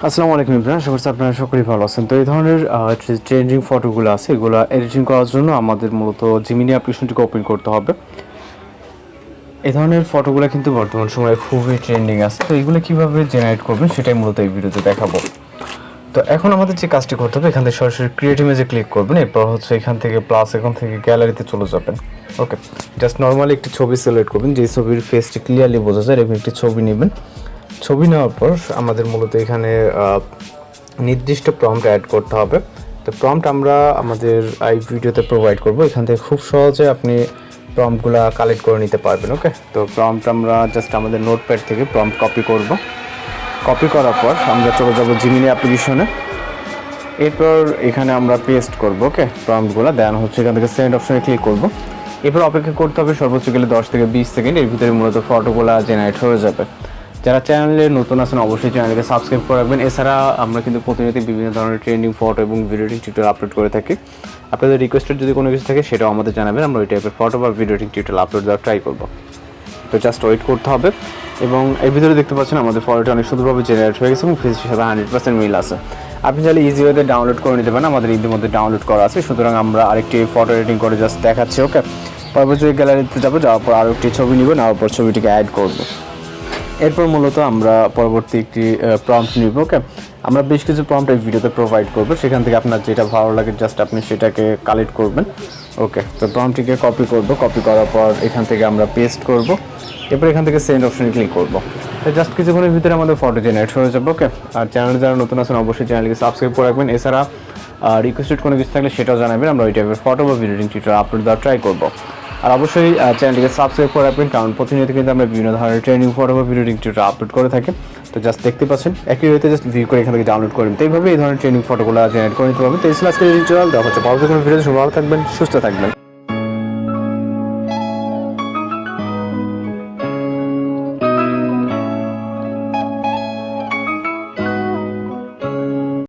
আসসালামু আলাইকুম ইমরান, আশা করছি আপনারা সকলেই ভালো আছেন। তো এই ধরনের ট্রেন্ডিং ফটোগুলো আছে, এগুলো এডিটিং করার জন্য আমাদের মূলত জিমিনি অ্যাপ্লিকেশনটিকে ওপেন করতে হবে। এই ধরনের ফটোগুলো কিন্তু বর্তমান সময়ে খুবই ট্রেন্ডিং আছে। তো এগুলো কীভাবে জেনারেট করবেন সেটাই মূলত এই ভিডিওতে দেখাবো। তো এখন আমাদের যে কাজটি করতে হবে, এখান থেকে সরাসরি ক্রিয়েট ইমেজে ক্লিক করবেন। এরপর হচ্ছে এখান থেকে প্লাস, এখান থেকে গ্যালারিতে চলে যাবেন। ওকে, জাস্ট নর্মালি একটি ছবি সিলেক্ট করবেন, যে ছবির ফেসটি ক্লিয়ারলি বোঝা যায়, এরকম একটি ছবি নেবেন। ছবি নেওয়ার পর আমাদের মূলত এখানে নির্দিষ্ট প্রম্পট অ্যাড করতে হবে। তো প্রম্পট আমরা আমাদের এই ভিডিওতে প্রোভাইড করব। এখান থেকে খুব সহজে আপনি প্রম্পটগুলো কালেক্ট করে নিতে পারবেন। ওকে, তো প্রম্পট আমরা জাস্ট আমাদের নোটপ্যাড থেকে প্রম্পট কপি করব। কপি করার পর আমরা চলে যাব জিমিনি অ্যাপ্লিকেশনে। এরপর এখানে আমরা পেস্ট করব। ওকে, প্রম্পটগুলো দেন হচ্ছে এখান থেকে সেন্ড অপশনে ক্লিক করব। এরপর অপেক্ষা করতে হবে সর্বোচ্চ গেলে 10 থেকে 20 সেকেন্ড। এর ভিতরে মূলত ফটোগুলো জেনারেট হয়ে যাবে। যারা চ্যানেলে নতুন আছেন অবশ্যই চ্যানেলকে সাবস্ক্রাইব করে রাখবেন। এছাড়া আমরা কিন্তু প্রতিনিয়ত বিভিন্ন ধরনের ট্রেন্ডিং ফটো এবং ভিডিও এডিটিং টিউটোরিয়াল আপলোড করে থাকি। আপনাদের রিকোয়েস্টেড যদি কোনো কিছু থাকে সেটাও আমাদের জানাবেন, আমরা ওই টাইপের ফটো বা ভিডিও এডিটিং টিউটোরিয়াল আপলোড দেওয়ার ট্রাই করব। তো জাস্ট ওয়েট করতে হবে। এবং এর ভিতরে দেখতে পাচ্ছেন আমাদের ফটোটা অনেক সুন্দরভাবে জেনারেট হয়ে গেছে এবং ফেসের সাথে 100% মিল আছে। আপনি চাইলে ইজি ওয়েতে ডাউনলোড করে নিতে পারেন, আমাদের ইতিমধ্যে ডাউনলোড করা আছে। সুতরাং আমরা আরেকটি ফটো এডিটিং করে জাস্ট দেখাচ্ছি। ওকে, পরবর্তী গ্যালারিতে যাওয়ার পর আরও একটি ছবি নিব, নেওয়ার পর ছবিটিকে অ্যাড করব। এরপর মূলত আমরা পরবর্তী একটি প্রম্পট নিব। ওকে, আমরা বেশ কিছু প্রম্পট এই ভিডিওতে প্রোভাইড করব, সেখান থেকে আপনার যেটা ভালো লাগে জাস্ট আপনি সেটাকে কালেক্ট করবেন। ওকে, তো প্রম্পটটিকে কপি করব। কপি করার পর এখান থেকে আমরা পেস্ট করব। এরপর এখান থেকে সেন্ড অপশনে ক্লিক করব। জাস্ট কিছুক্ষণের ভিতরে আমাদের ফটো জেনারেট হয়ে যাবে। ওকে, আর চ্যানেলে যারা নতুন আছেন অবশ্যই চ্যানেলকে সাবস্ক্রাইব করে রাখবেন। এছাড়া রিকোয়েস্টেড কোনো কিছু থাকলে সেটাও জানাবেন, আমরা ওই টাইপের ফটো বা ভিডিও এডিটিং টিউটোরিয়াল আপলোড দেওয়ার ট্রাই করব। আর অবশ্যই চ্যানেলটিকে সাবস্ক্রাইব করে রাখবেন, কারণ প্রতিনিয়ত কিন্তু আমরা বিভিন্ন ধরনের ট্রেনিং ফটো বা ভিডিও এডিটিং টিউটোরিয়াল আপলোড করে থাকি। তো জাস্ট দেখতে পাচ্ছেন একই হইতে জাস্ট ভিউ করে এখান থেকে ডাউনলোড করবেন। তো এইভাবে এই ধরনের ট্রেনিং ফটোগুলো জেনারেট করে নিতে পারবেন। তো এই ছিল আজকের টিউটোরিয়াল। দেখা হচ্ছে পরবর্তী কোনো ভিডিওতে। ভালো থাকবেন, সুস্থ থাকবেন।